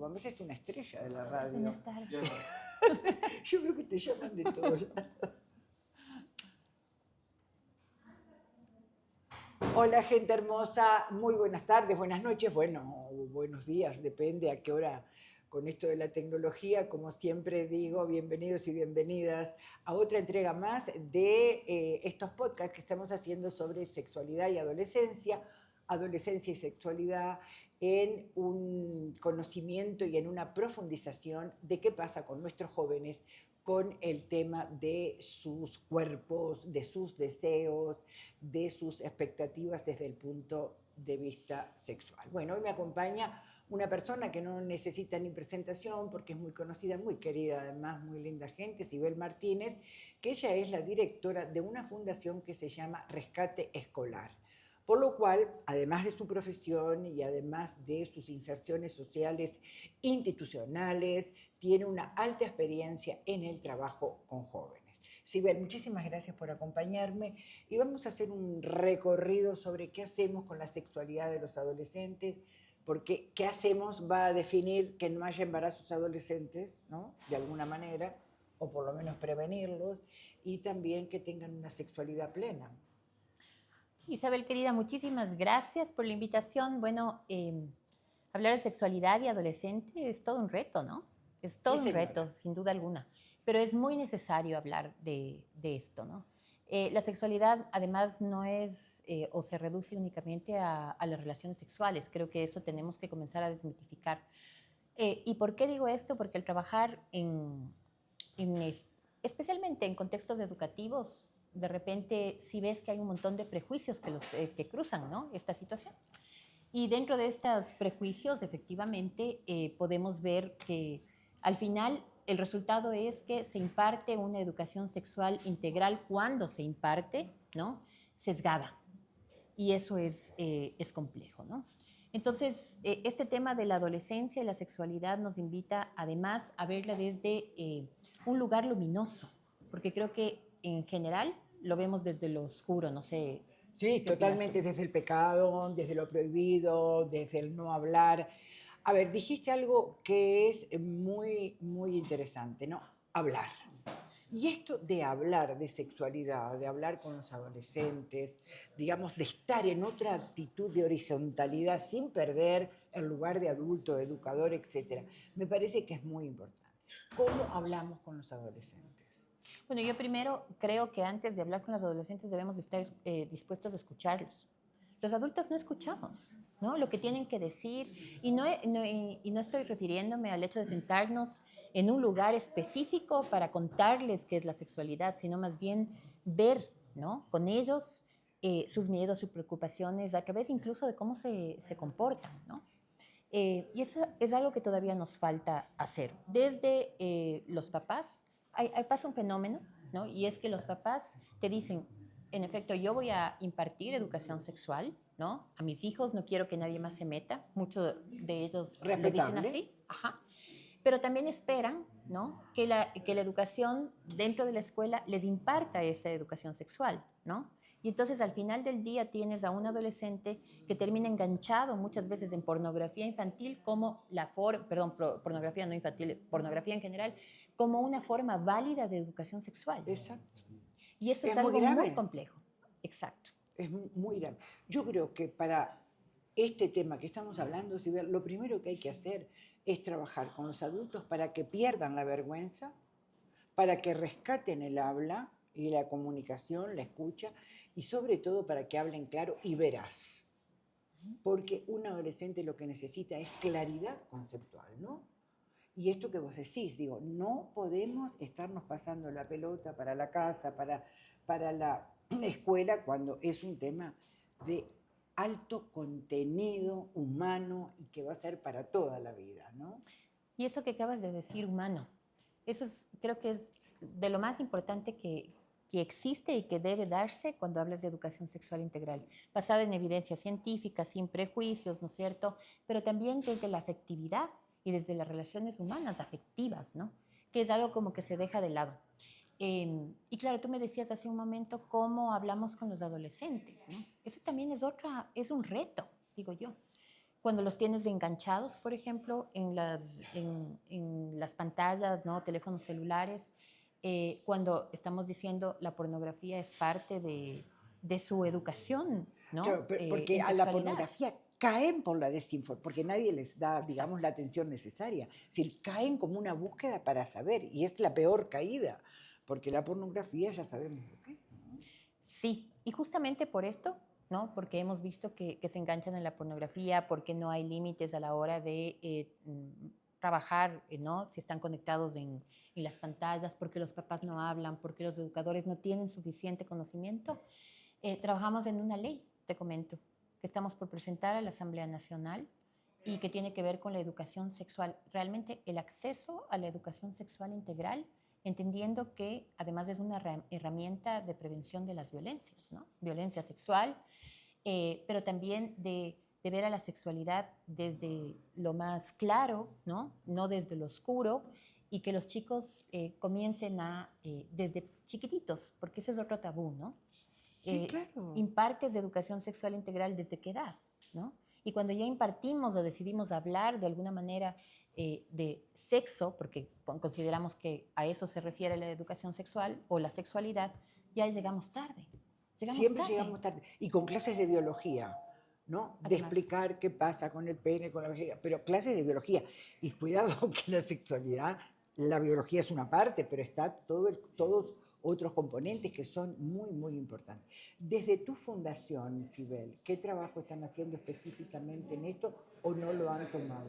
Gómez es una estrella de la Buenas radio. tardes. Yo veo que te llaman de todos lados. Hola, gente hermosa. Muy buenas tardes, buenas noches, bueno, buenos días, depende a qué hora. Con esto de la tecnología, como siempre digo, bienvenidos y bienvenidas a otra entrega más de estos podcasts que estamos haciendo sobre sexualidad y adolescencia y sexualidad, en un conocimiento y en una profundización de qué pasa con nuestros jóvenes con el tema de sus cuerpos, de sus deseos, de sus expectativas desde el punto de vista sexual. Bueno, hoy me acompaña una persona que no necesita ni presentación porque es muy conocida, muy querida, además muy linda gente, Sibel Martínez, que ella es la directora de una fundación que se llama Rescate Escolar. Por lo cual, además de su profesión y además de sus inserciones sociales institucionales, tiene una alta experiencia en el trabajo con jóvenes. Sibel, muchísimas gracias por acompañarme y vamos a hacer un recorrido sobre qué hacemos con la sexualidad de los adolescentes, porque qué hacemos va a definir que no haya embarazos adolescentes, ¿no? De alguna manera, o por lo menos prevenirlos, y también que tengan una sexualidad plena. Isabel, querida, muchísimas gracias por la invitación. Bueno, hablar de sexualidad y adolescente es todo un reto, ¿no? Es Sí, todo un señora. reto, sin duda alguna. Pero es muy necesario hablar de esto, ¿no? La sexualidad, además, no es o se reduce únicamente a las relaciones sexuales. Creo que eso tenemos que comenzar a desmitificar. ¿Y por qué digo esto? Porque al trabajar en especialmente en contextos educativos, de repente si ves que hay un montón de prejuicios que cruzan, ¿no? Esta situación. Y dentro de estos prejuicios, efectivamente, podemos ver que al final el resultado es que se imparte una educación sexual integral cuando se imparte, ¿no? Sesgada. Y eso es complejo, ¿no? Entonces, este tema de la adolescencia y la sexualidad nos invita además a verla desde un lugar luminoso, porque creo que en general lo vemos desde lo oscuro, no sé. Sí, ¿Qué opinas totalmente, tú? desde el pecado, desde lo prohibido, desde el no hablar. A ver, dijiste algo que es muy, muy interesante, ¿no? Hablar. Y esto de hablar de sexualidad, de hablar con los adolescentes, digamos, de estar en otra actitud de horizontalidad sin perder el lugar de adulto, de educador, etcétera, me parece que es muy importante. ¿Cómo hablamos con los adolescentes? Bueno, yo primero creo que antes de hablar con los adolescentes debemos de estar dispuestos a escucharlos. Los adultos no escuchamos, ¿no? Lo que tienen que decir, y no estoy refiriéndome al hecho de sentarnos en un lugar específico para contarles qué es la sexualidad, sino más bien ver, ¿no? Con ellos sus miedos, sus preocupaciones, a través incluso de cómo se comportan, ¿no? Y eso es algo que todavía nos falta hacer. Desde los papás, pasa un fenómeno, ¿no? Y es que los papás te dicen, en efecto, yo voy a impartir educación sexual, ¿no? A mis hijos no quiero que nadie más se meta. Muchos de ellos lo dicen Respetable. así, ajá. Pero también esperan, ¿no? Que la educación dentro de la escuela les imparta esa educación sexual, ¿no? Y entonces al final del día tienes a un adolescente que termina enganchado muchas veces en pornografía infantil como pornografía no infantil, pornografía en general, como una forma válida de educación sexual. Exacto. Y eso es Es muy algo muy grave. complejo. Exacto. Es muy grave. Yo creo que para este tema que estamos hablando, Sibel, lo primero que hay que hacer es trabajar con los adultos para que pierdan la vergüenza, para que rescaten el habla y la comunicación, la escucha, y sobre todo para que hablen claro y veraz. Porque un adolescente lo que necesita es claridad conceptual, ¿no? Y esto que vos decís, digo, no podemos estarnos pasando la pelota para la casa, para la escuela, cuando es un tema de alto contenido humano y que va a ser para toda la vida, ¿no? Y eso que acabas de decir, humano, eso creo que es de lo más importante que existe y que debe darse cuando hablas de educación sexual integral, basada en evidencia científica, sin prejuicios, ¿no es cierto? Pero también desde la afectividad y desde las relaciones humanas afectivas, ¿no? Que es algo como que se deja de lado. Y claro, tú me decías hace un momento cómo hablamos con los adolescentes, ¿no? Ese también es un reto, digo yo. cuando los tienes enganchados, por ejemplo, en las pantallas, ¿no? Teléfonos celulares, cuando estamos diciendo la pornografía es parte de su educación, Claro, ¿no? porque En a la sexualidad. pornografía caen por la desinformación, porque nadie les da, digamos, Exacto. la atención necesaria. Si caen como una búsqueda para saber, y es la peor caída, porque la pornografía ya sabemos lo que es, ¿no? Sí, y justamente por esto, ¿no? Porque hemos visto que se enganchan en la pornografía, porque no hay límites a la hora de trabajar, ¿no? Si están conectados en las pantallas, porque los papás no hablan, porque los educadores no tienen suficiente conocimiento. Trabajamos en una ley, te comento, que estamos por presentar a la Asamblea Nacional y que tiene que ver con la educación sexual. Realmente el acceso a la educación sexual integral, entendiendo que además es una herramienta de prevención de las violencias, ¿no? Violencia sexual, pero también de ver a la sexualidad desde lo más claro, ¿no? No desde lo oscuro, y que los chicos comiencen desde chiquititos, porque ese es otro tabú, ¿no? Sí, claro. Impartes de educación sexual integral desde qué edad, ¿no? Y cuando ya impartimos o decidimos hablar de alguna manera de sexo, porque consideramos que a eso se refiere la educación sexual o la sexualidad, ya llegamos tarde. Llegamos Siempre tarde, llegamos tarde. Y con clases de biología, ¿no? De además. explicar qué pasa con el pene, con la vagina, pero clases de biología. Y cuidado que la sexualidad, la biología es una parte, pero está todos otros componentes que son muy, muy importantes. Desde tu fundación, Fibel, ¿qué trabajo están haciendo específicamente en esto o no lo han tomado?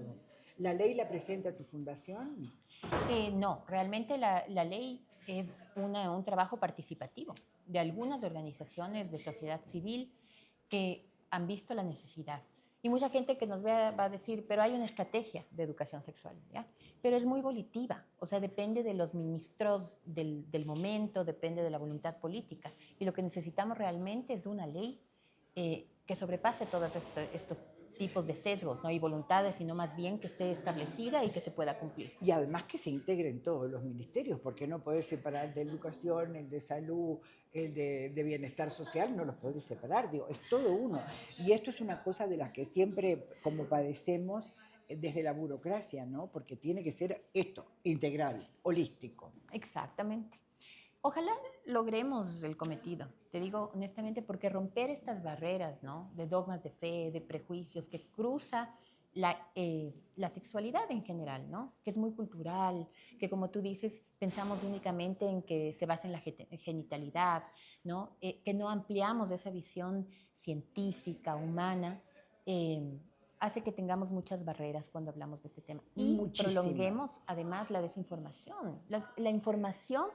¿La ley la presenta tu fundación? No, realmente la ley es un trabajo participativo de algunas organizaciones de sociedad civil que han visto la necesidad. Y mucha gente que nos vea va a decir, pero hay una estrategia de educación sexual, ¿ya? Pero es muy volitiva, o sea, depende de los ministros del momento, depende de la voluntad política. Y lo que necesitamos realmente es una ley que sobrepase todos estos tipos de sesgos, ¿no? Y voluntades, sino más bien que esté establecida y que se pueda cumplir. Y además que se integren todos los ministerios, porque no podés separar el de educación, el de salud, el de bienestar social, no los podés separar, digo, es todo uno. Y esto es una cosa de las que siempre como padecemos desde la burocracia, ¿no? Porque tiene que ser esto, integral, holístico. Exactamente. Ojalá logremos el cometido, te digo honestamente, porque romper estas barreras, ¿no? De dogmas de fe, de prejuicios, que cruza la sexualidad en general, ¿no? Que es muy cultural, que como tú dices, pensamos únicamente en que se basa en la genitalidad, ¿no? Que no ampliamos esa visión científica, humana, eh, hace que tengamos muchas barreras cuando hablamos de este tema. Y Muchísimas. prolonguemos además la desinformación. La información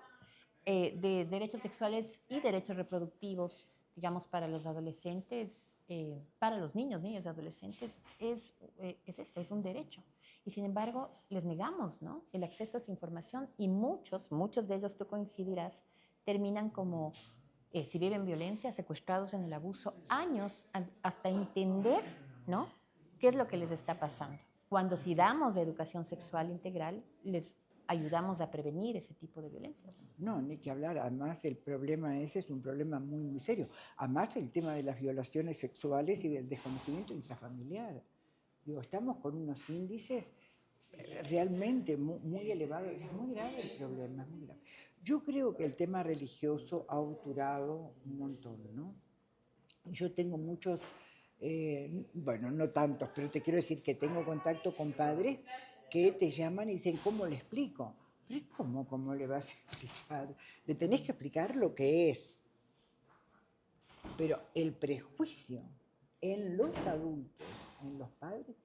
de derechos sexuales y derechos reproductivos, digamos, para los adolescentes, para los niños, niñas y adolescentes, es eso, es un derecho. Y sin embargo, les negamos, ¿no? El acceso a esa información y muchos de ellos, tú coincidirás, terminan como, si viven violencia, secuestrados en el abuso, años hasta entender, ¿no? ¿Qué es lo que les está pasando? Cuando si damos educación sexual integral, les ayudamos a prevenir ese tipo de violencias. No, ni que hablar. Además, el problema ese es un problema muy, muy serio. Además, el tema de las violaciones sexuales y del desconocimiento intrafamiliar. Digo, estamos con unos índices realmente muy, muy elevados. Es muy grave el problema, es muy grave. Yo creo que el tema religioso ha obturado un montón, ¿no? Yo tengo muchos, bueno, no tantos, pero te quiero decir que tengo contacto con padres que te llaman y dicen, ¿cómo le explico? Pero ¿cómo le vas a explicar? Le tenés que explicar lo que es. Pero el prejuicio en los adultos, en los padres,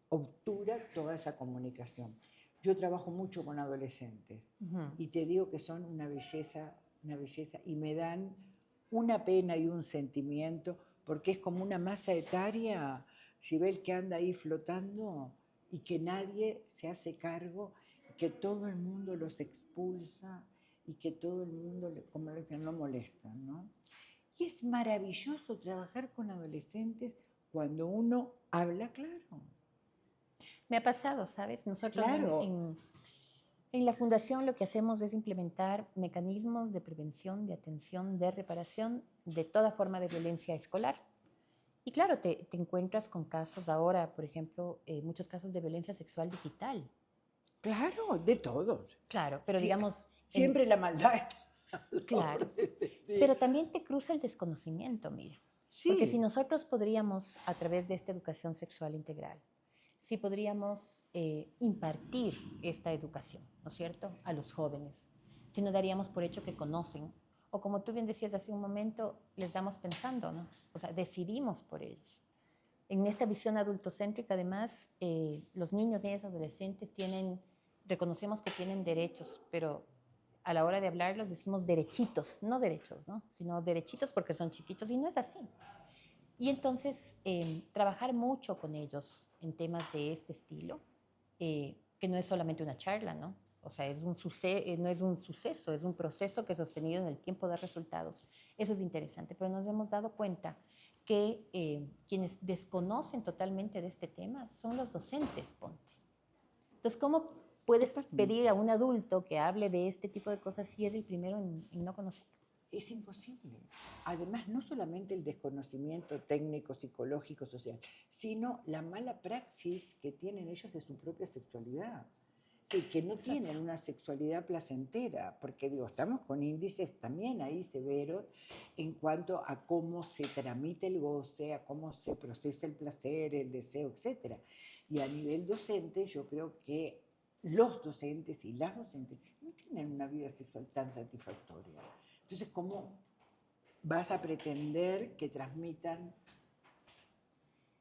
obtura toda esa comunicación. Yo trabajo mucho con adolescentes Ujú. y te digo que son una belleza, y me dan una pena y un sentimiento, porque es como una masa etaria, si ves que anda ahí flotando y que nadie se hace cargo, que todo el mundo los expulsa y que todo el mundo, como le dicen, no molesta, ¿no? Y es maravilloso trabajar con adolescentes cuando uno habla claro. Me ha pasado, ¿sabes? Nosotros Claro, en la fundación lo que hacemos es implementar mecanismos de prevención, de atención, de reparación de toda forma de violencia escolar. Y claro, te encuentras con casos ahora, por ejemplo, muchos casos de violencia sexual digital. Claro, de todos. Claro, pero Sí, digamos, siempre la maldad está a la claro, orden del día. pero también te cruza el desconocimiento, mira. Porque si Sí, nosotros podríamos, a través de esta educación sexual integral, si podríamos impartir esta educación, ¿no es cierto?, a los jóvenes, si no daríamos por hecho que conocen, o como tú bien decías hace un momento, les damos pensando, ¿no? O sea, decidimos por ellos. En esta visión adultocéntrica, además, los niños, niñas, adolescentes reconocemos que tienen derechos, pero a la hora de hablarlos decimos derechitos, no derechos, ¿no? Sino derechitos porque son chiquitos y no es así. Y entonces, trabajar mucho con ellos en temas de este estilo, que no es solamente una charla, ¿no? O sea, no es un suceso, es un proceso que sostenido en el tiempo da resultados. Eso es interesante, pero nos hemos dado cuenta que quienes desconocen totalmente de este tema son los docentes, ponte. Entonces, ¿cómo puedes pedir totalmente. a un adulto que hable de este tipo de cosas si es el primero en no conocer? Es imposible. Además, no solamente el desconocimiento técnico, psicológico, social, sino la mala praxis que tienen ellos de su propia sexualidad. Sí, que no Exacto. tienen una sexualidad placentera, porque digo, estamos con índices también ahí severos en cuanto a cómo se tramite el goce, a cómo se procesa el placer, el deseo, etc. Y a nivel docente, yo creo que los docentes y las docentes no tienen una vida sexual tan satisfactoria. Entonces, ¿cómo vas a pretender que transmitan Lo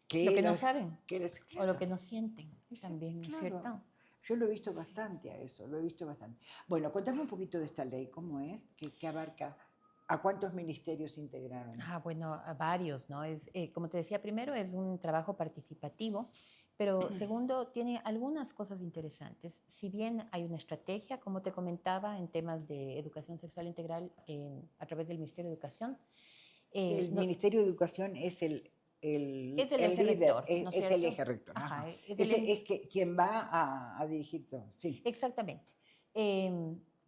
que que no eres, saben que eres o lo claro? que no sienten también, ¿no es Claro. cierto? Yo lo he visto bastante a eso, lo he visto bastante. Bueno, contame un poquito de esta ley, ¿cómo es? ¿Qué abarca? ¿A cuántos ministerios integraron? Ah, bueno, a varios, ¿no? Como te decía, primero es un trabajo participativo, pero segundo, tiene algunas cosas interesantes. Si bien hay una estrategia, como te comentaba, en temas de educación sexual integral a través del Ministerio de Educación, El no, Ministerio de Educación es es el el eje líder, rector, ¿no es es el cierto? eje rector. Ajá, Ajá. Ese es que, quien va a dirigir todo. Sí, exactamente.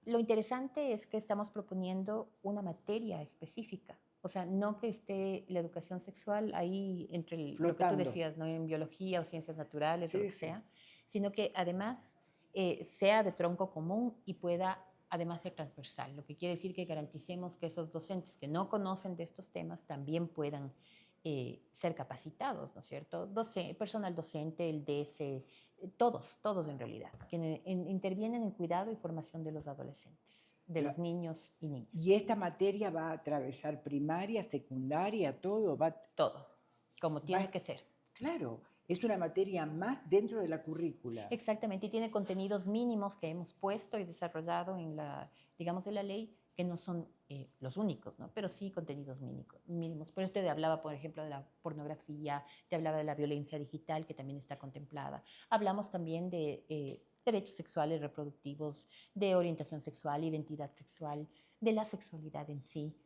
Lo interesante es que estamos proponiendo una materia específica, o sea, no que esté la educación sexual ahí entre lo que tú flotando. decías, ¿no? En biología o ciencias naturales o lo Sí, que sí. sea, sino que además sea de tronco común y pueda además ser transversal, lo que quiere decir que garanticemos que esos docentes que no conocen de estos temas también puedan ser capacitados, ¿no es cierto? Personal docente, el DS, todos en realidad, que intervienen en cuidado y formación de los adolescentes, de los Claro. niños y Y niñas. esta materia va a atravesar primaria, secundaria, todo, Todo, como va, tiene que ser. claro, es una materia más dentro de la currícula. Exactamente, y tiene contenidos mínimos que hemos puesto y desarrollado digamos, en la ley, que no son los únicos, ¿no? Pero sí contenidos mínimos. Por eso te hablaba, por ejemplo, de la pornografía, te hablaba de la violencia digital, que también está contemplada. Hablamos también de derechos sexuales y reproductivos, de orientación sexual, identidad sexual, de la sexualidad en sí,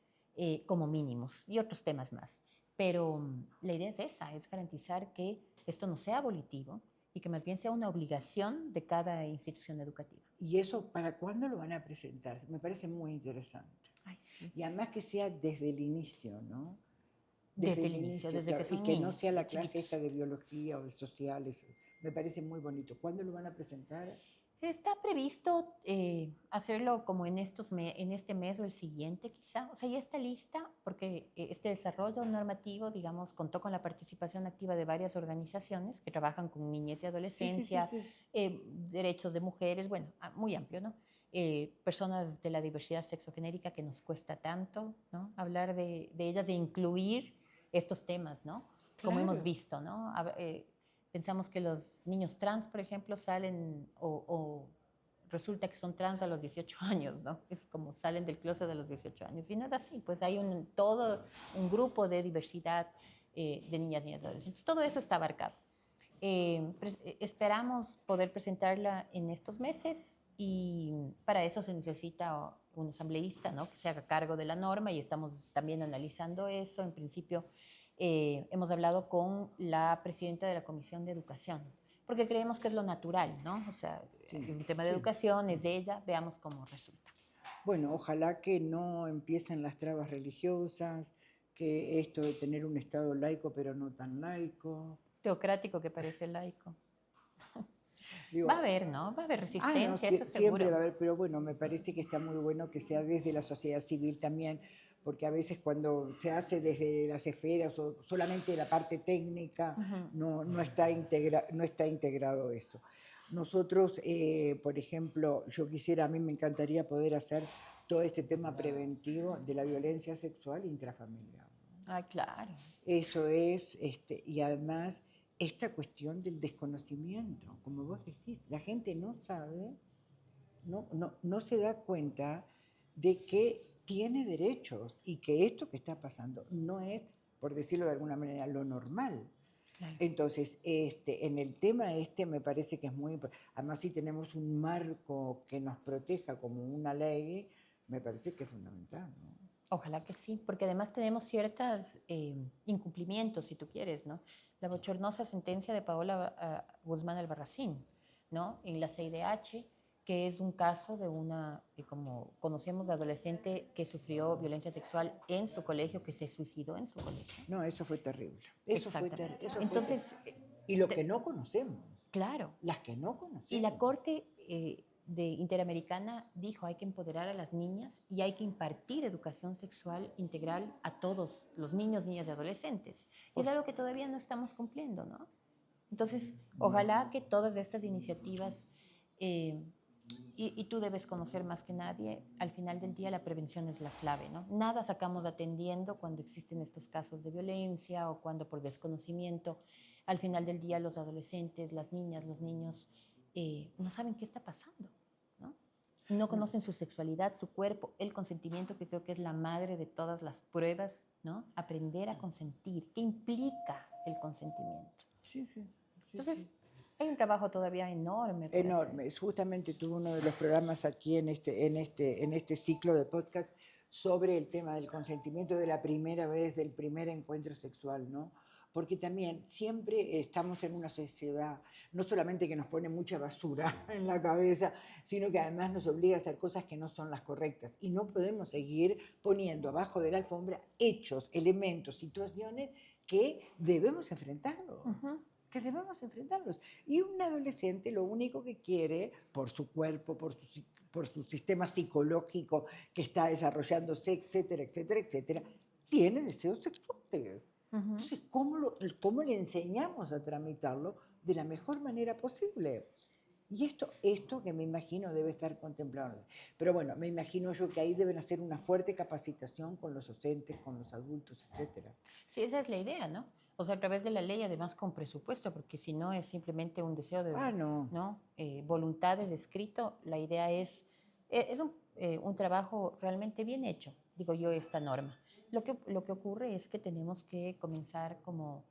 como mínimos, y otros temas más. Pero la idea es esa, es garantizar que esto no sea abolitivo, y que más bien sea una obligación de cada institución educativa. ¿Y eso para cuándo lo van a presentar? Me parece muy interesante. Ay, sí. Y además que sea desde el inicio, ¿no? Desde Desde el el inicio, inicio, desde que claro. Y son que no niños, sea la clase esta chiquitos. de biología o de sociales. Me parece muy bonito. ¿Cuándo lo van a presentar? Está previsto hacerlo como en este mes o el siguiente, quizá. O sea, ya está lista porque este desarrollo normativo, digamos, contó con la participación activa de varias organizaciones que trabajan con niñez y Sí, sí, sí, adolescencia, sí. derechos de mujeres, bueno, muy amplio, ¿no? Personas de la diversidad sexogenérica que nos cuesta tanto, ¿no? Hablar de ellas, de incluir estos temas, ¿no? Como hemos Claro. visto, ¿no? Pensamos que los niños trans, por ejemplo, salen o resulta que son trans a los 18 años, ¿no? Es como salen del closet a los 18 años. Y no es así, pues hay todo un grupo de diversidad de niñas, niñas y adolescentes. Todo eso está abarcado. Esperamos poder presentarla en estos meses y para eso se necesita un asambleísta, ¿no? Que se haga cargo de la norma y estamos también analizando eso. En principio, hemos hablado con la presidenta de la Comisión de Educación, porque creemos que es lo natural, ¿no? O sea, Sí, es un tema de sí. educación, es de ella, veamos cómo resulta. Bueno, ojalá que no empiecen las trabas religiosas, que esto de tener un Estado laico pero no tan laico. Teocrático que parece laico. Digo, Va a haber, ¿no? Va a haber no, resistencia, eso siempre seguro. va a haber, pero bueno, me parece que está muy bueno que sea desde la sociedad civil también, porque a veces cuando se hace desde las esferas o solamente la parte técnica, no está integrado esto. Nosotros, por ejemplo, a mí me encantaría poder hacer todo este tema preventivo de la violencia sexual intrafamiliar. Ah, claro. Eso es, y además esta cuestión del desconocimiento, como vos decís, la gente no sabe, no se da cuenta de que tiene derechos y que esto que está pasando no es, por decirlo de alguna manera, lo normal. Claro. Entonces, en el tema me parece que es muy importante. Además, si tenemos un marco que nos proteja como una ley, me parece que es fundamental, ¿no? Ojalá que sí, porque además tenemos ciertos incumplimientos, si tú quieres, ¿no? La bochornosa sentencia de Paola Guzmán Albarracín, ¿no? En la CIDH, que es un caso de una, como conocemos, adolescente que sufrió violencia sexual en su colegio, que se suicidó en su colegio. No, eso fue terrible. Exactamente. Entonces, y lo que no conocemos. Claro. Las que no conocemos. Y la Corte Interamericana dijo hay que empoderar a las niñas y hay que impartir educación sexual integral a todos los niños, niñas y adolescentes. Y es algo que todavía no estamos cumpliendo, ¿no? Entonces, ojalá que todas estas iniciativas, y tú debes conocer más que nadie, al final del día la prevención es la clave, ¿no? Nada sacamos atendiendo cuando existen estos casos de violencia o cuando por desconocimiento, al final del día los adolescentes, las niñas, los niños no saben qué está pasando, ¿no? No conocen su sexualidad, su cuerpo, el consentimiento, que creo que es la madre de todas las pruebas, ¿no? Aprender a consentir, ¿qué implica el consentimiento? Sí. Entonces, hay un trabajo todavía enorme. Enorme. Justamente tuve uno de los programas aquí en este ciclo de podcast sobre el tema del consentimiento de la primera vez, del primer encuentro sexual, ¿no? Porque también siempre estamos en una sociedad, no solamente que nos pone mucha basura en la cabeza, sino que además nos obliga a hacer cosas que no son las correctas. Y no podemos seguir poniendo abajo de la alfombra hechos, elementos, situaciones que debemos enfrentarlos. Que debemos enfrentarlos. Y un adolescente lo único que quiere, por su cuerpo, por su sistema psicológico que está desarrollándose, etcétera, tiene deseos sexuales. Entonces, ¿cómo le enseñamos a tramitarlo de la mejor manera posible? Y esto que me imagino debe estar contemplado. Pero bueno, me imagino yo que ahí deben hacer una fuerte capacitación con los docentes, con los adultos, etcétera. Sí, esa es la idea, ¿no? O sea, a través de la ley, además con presupuesto, porque si no es simplemente un deseo de, no. Voluntades de escrito, la idea es un trabajo realmente bien hecho, digo yo, esta norma. Lo que ocurre es que tenemos que comenzar como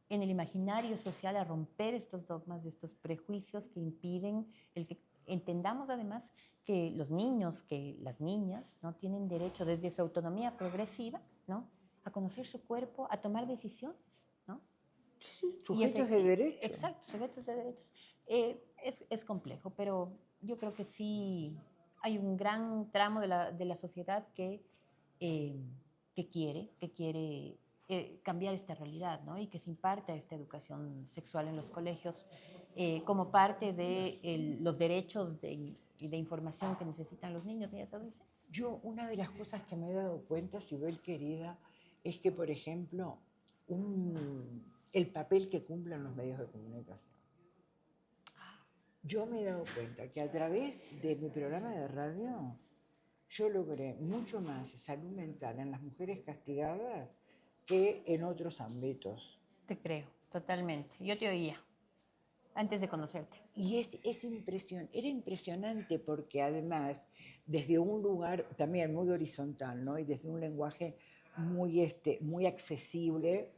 en el imaginario social a romper estos dogmas, estos prejuicios que impiden el que entendamos además que los niños, que las niñas, ¿no? Tienen derecho desde su autonomía progresiva, ¿no? A conocer su cuerpo, a tomar decisiones, ¿no? Sí, sujetos de derechos. Exacto, sujetos de derechos. Es complejo, pero yo creo que sí hay un gran tramo de la sociedad que quiere cambiar esta realidad, ¿no? Y que se imparta esta educación sexual en los colegios como parte de los derechos de información que necesitan los niños, niñas y adolescentes. Yo, una de las cosas que me he dado cuenta, Sibel querida, es que, por ejemplo, el papel que cumplen los medios de comunicación. Yo me he dado cuenta que a través de mi programa de radio, yo logré mucho más salud mental en las mujeres castigadas que en otros ámbitos. Te creo, totalmente. Yo te oía antes de conocerte. Y era impresionante porque además, desde un lugar también muy horizontal, ¿no? Y desde un lenguaje muy accesible,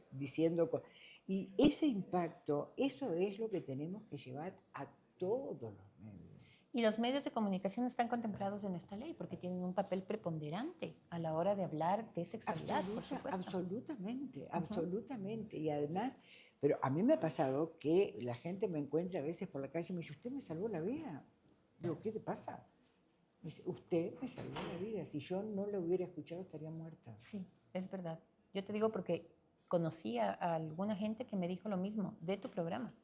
y ese impacto, eso es lo que tenemos que llevar a todos los medios. Y los medios de comunicación están contemplados en esta ley porque tienen un papel preponderante a la hora de hablar de sexualidad, por supuesto. Absolutamente. Y además, pero a mí me ha pasado que la gente me encuentra a veces por la calle y me dice, usted me salvó la vida. Digo, ¿qué te pasa? Me dice, usted me salvó la vida. Si yo no lo hubiera escuchado, estaría muerta. Sí, es verdad. Yo te digo porque conocí a alguna gente que me dijo lo mismo de tu programa.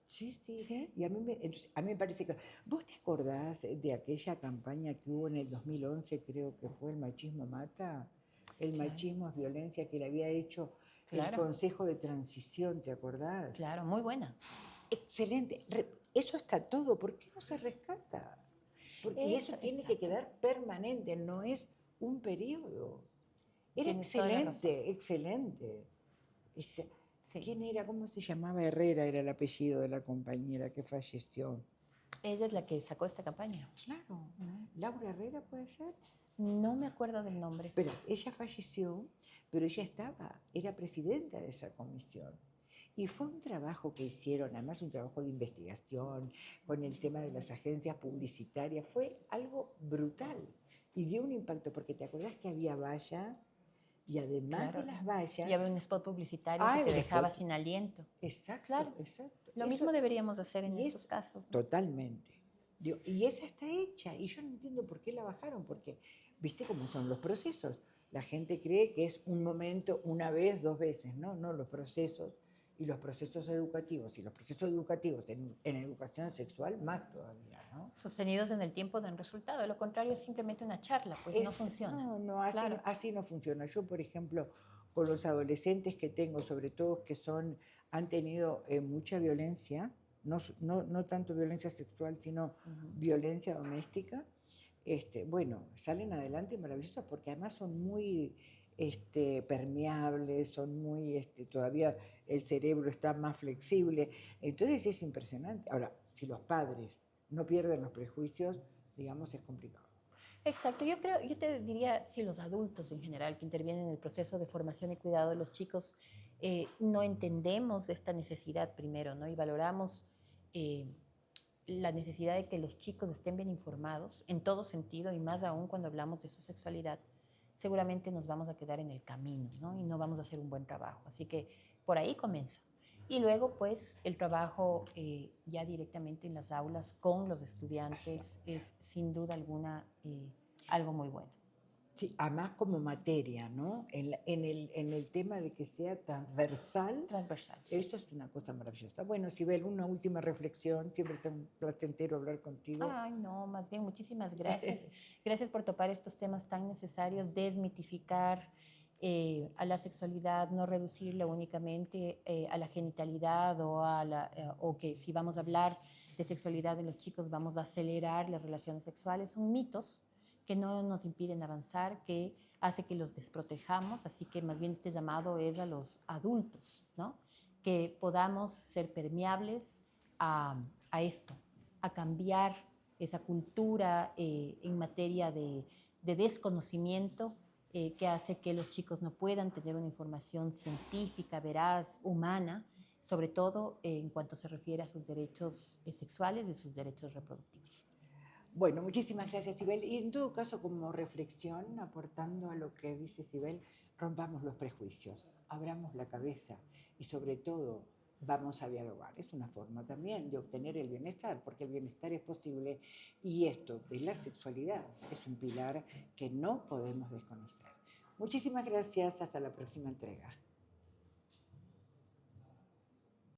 Sí, sí. Sí, Y entonces, a mí me parece que... ¿Vos te acordás de aquella campaña que hubo en el 2011, creo que fue el machismo mata? El claro, machismo es violencia que le había hecho el claro, Consejo de Transición, ¿te acordás? claro, muy buena. Excelente. Eso está todo. ¿Por qué no se rescata? Y eso Eso, tiene que exacto. quedar permanente, no es un periodo. Era Tienes toda la razón. excelente, excelente. Este, Sí. ¿Quién era? ¿Cómo se llamaba? Herrera era el apellido de la compañera que falleció. Ella es la que sacó esta campaña. Claro, ¿No? Laura Herrera puede ser. No me acuerdo del nombre. Pero ella falleció, pero ella era presidenta de esa comisión. Y fue un trabajo que hicieron, además un trabajo de investigación, con el tema de las agencias publicitarias, fue algo brutal. Y dio un impacto, porque te acordás que había vallas, y además de Claro. las Y vallas, había un spot publicitario que te un dejaba spot. sin aliento. Exacto, Claro. exacto. Lo Eso, mismo deberíamos hacer en y es estos casos, ¿no? totalmente. Digo, y esa está hecha, y yo no entiendo por qué la bajaron, porque viste cómo son los procesos. La gente cree que es un momento, una vez, dos veces, ¿no? No, los procesos y los procesos educativos, y los procesos educativos en educación sexual más todavía, ¿no? Sostenidos en el tiempo dan resultado. Lo contrario es simplemente una charla, pues no funciona. No, no, así, Claro. así no funciona. Yo, por ejemplo, con los adolescentes que tengo, sobre todo que han tenido mucha violencia, no tanto violencia sexual, sino Ujú. violencia doméstica, bueno, salen adelante maravillosas porque además son muy permeables, son muy, todavía el cerebro está más flexible. Entonces es impresionante. Ahora, si los padres no pierden los prejuicios, digamos, es complicado. Exacto, yo creo, yo te diría, si los adultos en general que intervienen en el proceso de formación y cuidado de los chicos no entendemos esta necesidad primero, ¿no? Y valoramos eh, la necesidad de que los chicos estén bien informados en todo sentido y más aún cuando hablamos de su sexualidad, seguramente nos vamos a quedar en el camino, ¿no? Y no vamos a hacer un buen trabajo. Así que por ahí comienza. Y luego, pues, el trabajo ya directamente en las aulas con los estudiantes es sin duda alguna algo muy bueno. Sí, además como materia, ¿no? En el tema de que sea transversal, Transversal, sí. eso es una cosa maravillosa. Bueno, Sibel, una última reflexión, siempre es un placentero hablar contigo. Ay, no, más bien muchísimas gracias. Gracias por topar estos temas tan necesarios, desmitificar a la sexualidad, no reducirla únicamente a la genitalidad o que si vamos a hablar de sexualidad en los chicos vamos a acelerar las relaciones sexuales. Son mitos que no nos impiden avanzar, que hace que los desprotejamos, así que más bien este llamado es a los adultos, ¿no? Que podamos ser permeables a esto, a cambiar esa cultura en materia de desconocimiento que hace que los chicos no puedan tener una información científica, veraz, humana, sobre todo en cuanto se refiere a sus derechos sexuales y sus derechos reproductivos. Bueno, muchísimas gracias, Sibel. Y en todo caso, como reflexión, aportando a lo que dice Sibel, rompamos los prejuicios, abramos la cabeza y sobre todo vamos a dialogar. Es una forma también de obtener el bienestar, porque el bienestar es posible y esto de la sexualidad es un pilar que no podemos desconocer. Muchísimas gracias, hasta la próxima entrega.